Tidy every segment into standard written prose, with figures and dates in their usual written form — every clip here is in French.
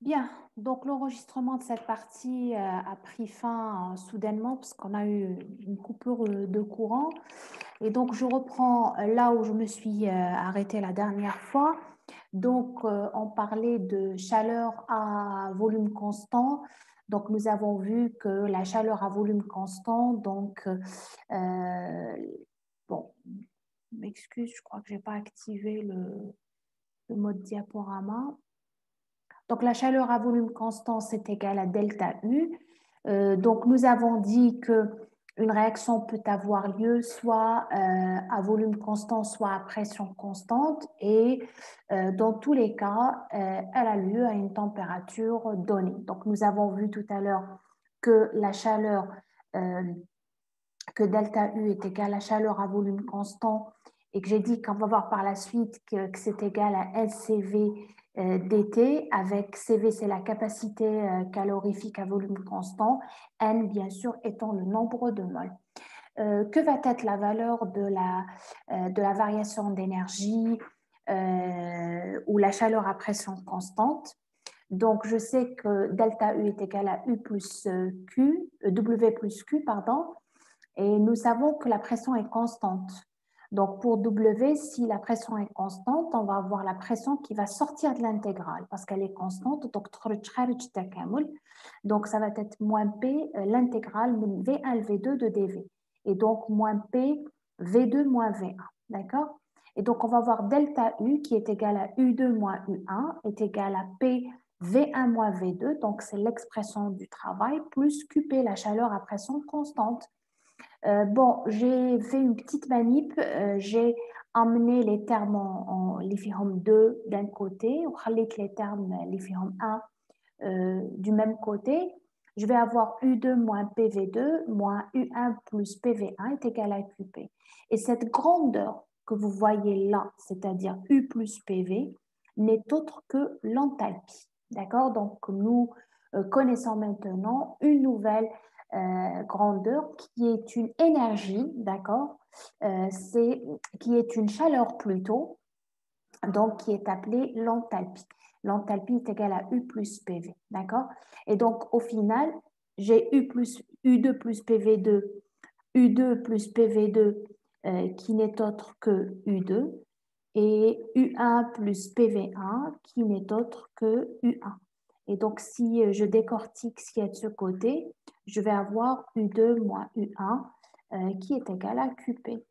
Bien, donc l'enregistrement de cette partie a pris fin soudainement parce qu'on a eu une coupure de courant. Et donc, je reprends là où je me suis arrêtée la dernière fois. Donc, on parlait de chaleur à volume constant. Donc, nous avons vu que la chaleur à volume constant, donc, bon, je m'excuse, je crois que je n'ai pas activé le mode diaporama. Donc, la chaleur à volume constant, c'est égal à delta U. Donc, nous avons dit qu'une réaction peut avoir lieu soit à volume constant, soit à pression constante. Et dans tous les cas, elle a lieu à une température donnée. Donc, nous avons vu tout à l'heure que la chaleur, que delta U est égal à la chaleur à volume constant et que j'ai dit qu'on va voir par la suite que c'est égal à LCV dt, avec CV, c'est la capacité calorifique à volume constant, N, bien sûr, étant le nombre de moles. Que va être la valeur de la variation d'énergie ou la chaleur à pression constante? Donc, je sais que delta U est égal à U plus Q, W plus Q, pardon, et nous savons que la pression est constante. Donc, pour W, si la pression est constante, on va avoir la pression qui va sortir de l'intégrale parce qu'elle est constante. Donc, ça va être moins P, l'intégrale V1 V2 de dV. Et donc, moins P, V2 moins V1. D'accord? Et donc, on va voir delta U qui est égal à U2 moins U1 est égal à P V1 moins V2. Donc, c'est l'expression du travail plus QP, la chaleur à pression constante. Bon, j'ai fait une petite manip, j'ai emmené les termes en l'IFIHOM 2 d'un côté, ou les termes l'IFIHOM 1 du même côté. Je vais avoir U2 moins PV2 moins U1 plus PV1 est égal à QP. Et cette grandeur que vous voyez là, c'est-à-dire U plus PV, n'est autre que l'enthalpie. D'accord? Donc, nous connaissons maintenant une nouvelle grandeur qui est une énergie, d'accord, qui est une chaleur plutôt, donc qui est appelée l'enthalpie. L'enthalpie est égale à U plus PV, d'accord. Et donc au final, j'ai U2 plus PV2, U2 plus PV2 qui n'est autre que U2 et U1 plus PV1 qui n'est autre que U1. Et donc, si je décortique ce qui est de ce côté, je vais avoir U2 moins U1 qui est égal à QP.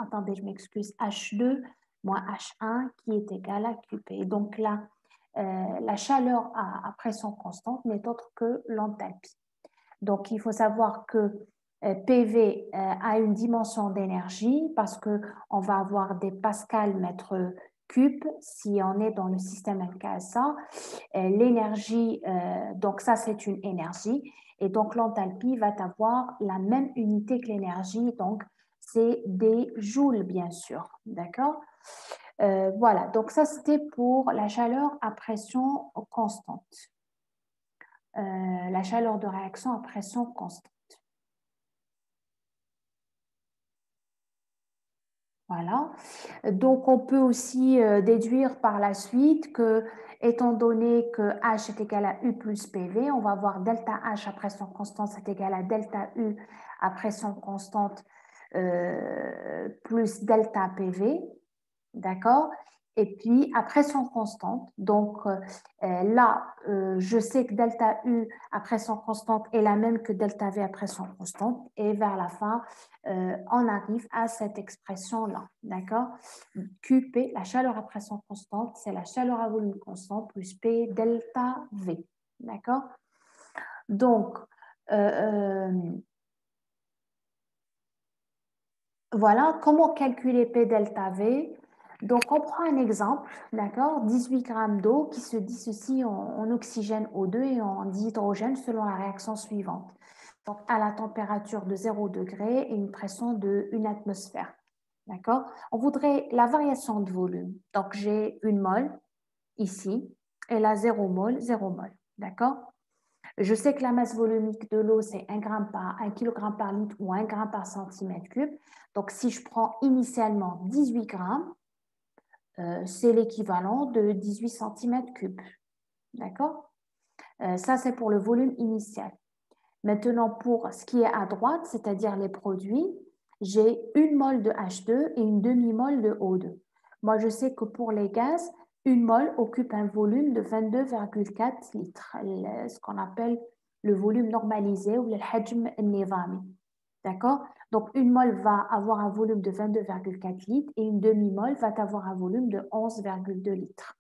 Attendez, je m'excuse, H2 moins H1 qui est égal à QP. Et donc là, la chaleur à pression constante n'est autre que l'enthalpie. Donc, il faut savoir que PV a une dimension d'énergie parce qu'on va avoir des pascals mètres cubes si on est dans le système LKSA. L'énergie, donc ça c'est une énergie, et donc l'enthalpie va avoir la même unité que l'énergie, donc c'est des joules bien sûr, d'accord? Voilà, donc ça c'était pour la chaleur à pression constante, la chaleur de réaction à pression constante. Voilà. Donc, on peut aussi déduire par la suite que, étant donné que H est égal à U plus PV, on va avoir delta H à pression constante, c'est égal à delta U à pression constante plus delta PV. D'accord? Et puis, à pression constante, donc là, je sais que delta U à pression constante est la même que delta V à pression constante. Et vers la fin, on arrive à cette expression-là. D'accord? QP, la chaleur à pression constante, c'est la chaleur à volume constant plus P delta V. D'accord? Donc, voilà, comment calculer P delta V? Donc, on prend un exemple, d'accord, 18 grammes d'eau qui se dissocie en oxygène O2 et en dihydrogène selon la réaction suivante. Donc, à la température de 0 degré et une pression de 1 atmosphère. D'accord? On voudrait la variation de volume. Donc, j'ai une mole ici et là 0 mol, 0 mol. D'accord? Je sais que la masse volumique de l'eau, c'est 1 kg par litre ou 1 gramme par centimètre cube. Donc, si je prends initialement 18 grammes, c'est l'équivalent de 18 centimètres cubes. D'accord? Ça, c'est pour le volume initial. Maintenant, pour ce qui est à droite, c'est-à-dire les produits, j'ai une mole de H2 et une demi-mole de O2. Moi, je sais que pour les gaz, une mole occupe un volume de 22,4 litres, ce qu'on appelle le volume normalisé ou le hajm nizami. D'accord? Donc, une mole va avoir un volume de 22,4 litres et une demi-mole va avoir un volume de 11,2 litres.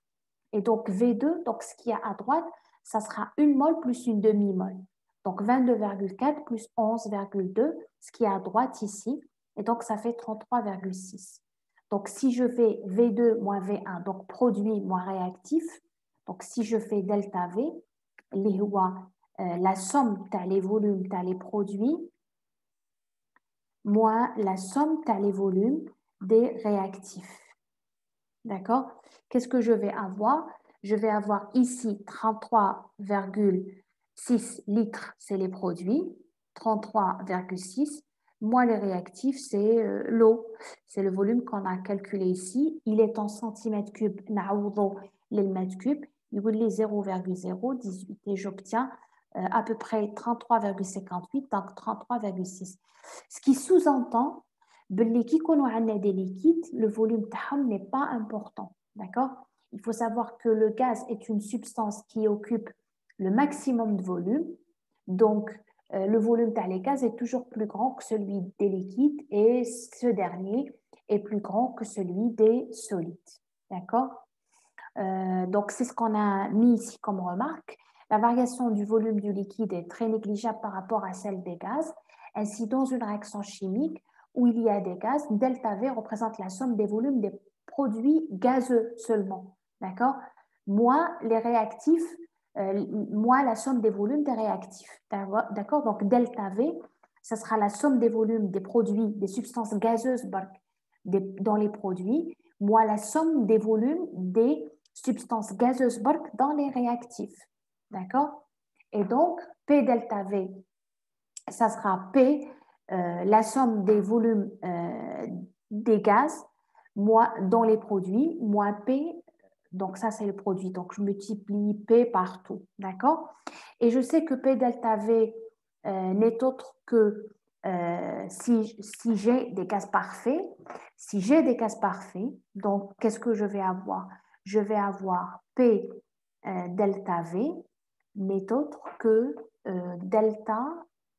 Et donc, V2, donc ce qui est à droite, ça sera une mole plus une demi-mole. Donc, 22,4 plus 11,2, ce qui est à droite ici. Et donc, ça fait 33,6. Donc, si je fais V2 moins V1, donc produit moins réactif, donc si je fais delta V, la somme t'as les volumes, t'as les produits, moins la somme t'as les volumes des réactifs. D'accord? Qu'est-ce que je vais avoir? Je vais avoir ici 33,6 litres, c'est les produits, 33,6. Moins les réactifs, c'est l'eau. C'est le volume qu'on a calculé ici. Il est en centimètres cubes. Naoudou les mètres cubes. Il vous dit 0,018. Et j'obtiens à peu près 33,58, donc 33,6. Ce qui sous-entend qui connaît des liquides, le volume n'est pas important. D'accord? Il faut savoir que le gaz est une substance qui occupe le maximum de volume. Donc, le volume des gaz est toujours plus grand que celui des liquides et ce dernier est plus grand que celui des solides. D'accord? Donc, c'est ce qu'on a mis ici comme remarque. La variation du volume du liquide est très négligeable par rapport à celle des gaz. Ainsi, dans une réaction chimique où il y a des gaz, delta V représente la somme des volumes des produits gazeux seulement. D'accord? Moins les réactifs, moins la somme des volumes des réactifs. D'accord? Donc, delta V, ça sera la somme des volumes des produits, des substances gazeuses dans les produits, moins la somme des volumes des substances gazeuses dans les réactifs. D'accord? Et donc, P delta V, ça sera P, la somme des volumes des gaz dans les produits, moins P, donc ça c'est le produit. Donc, je multiplie P par tout. D'accord? Et je sais que P delta V n'est autre que si j'ai des gaz parfaits. Si j'ai des gaz parfaits, donc qu'est-ce que je vais avoir? Je vais avoir P delta V n'est autre que delta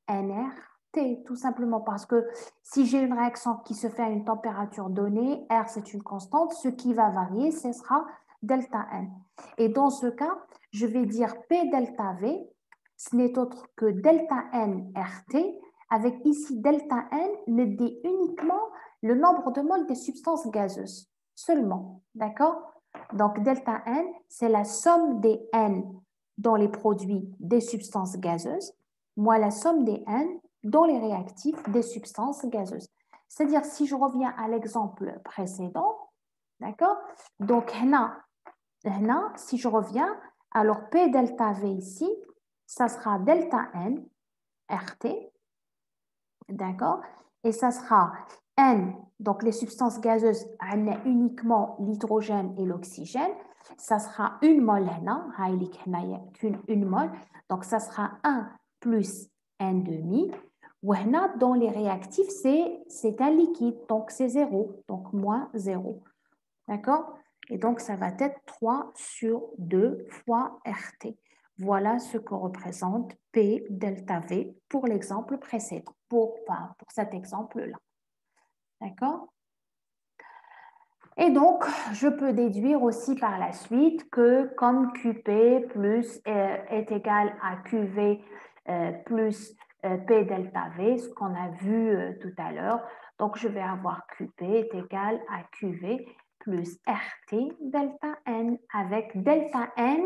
nRT, tout simplement parce que si j'ai une réaction qui se fait à une température donnée, R c'est une constante, ce qui va varier, ce sera delta N. Et dans ce cas, je vais dire P delta V, ce n'est autre que delta N RT, avec ici delta N me dit uniquement le nombre de moles des substances gazeuses, seulement, d'accord? Donc delta N, c'est la somme des N dans les produits des substances gazeuses, moins la somme des N dans les réactifs des substances gazeuses. C'est-à-dire, si je reviens à l'exemple précédent, d'accord? Donc, si je reviens, alors P delta V ici, ça sera delta N, RT, d'accord? Et ça sera N, donc les substances gazeuses, on a uniquement l'hydrogène et l'oxygène. Ça sera une mole, une mole. Donc, ça sera 1 plus N demi. Dans les réactifs, c'est un liquide, donc c'est 0, donc moins 0. D'accord? Et donc, ça va être 3 sur 2 fois RT. Voilà ce que représente P delta V pour l'exemple précédent, pour cet exemple-là. D'accord? Et donc, je peux déduire aussi par la suite que comme QP plus est égal à QV plus P delta V, ce qu'on a vu tout à l'heure, donc je vais avoir QP est égal à QV plus RT delta N. Avec delta N,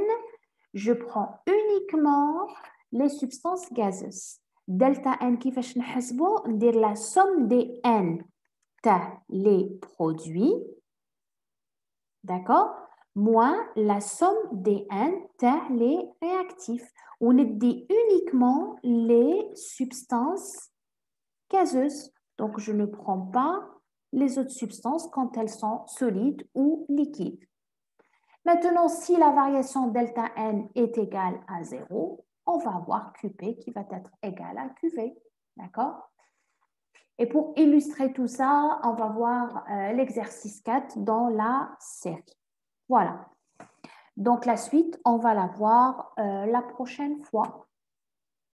je prends uniquement les substances gazeuses. Delta N, كيفاش نحسبو؟ ندير la somme des N تاع les produits, d'accord, moins la somme des N تاع les réactifs. On dit uniquement les substances gazeuses. Donc, je ne prends pas les autres substances quand elles sont solides ou liquides. Maintenant, si la variation delta n est égale à 0, on va avoir QP qui va être égal à QV. D'accord? Et pour illustrer tout ça, on va voir l'exercice 4 dans la série. Voilà. Donc, la suite, on va la voir la prochaine fois.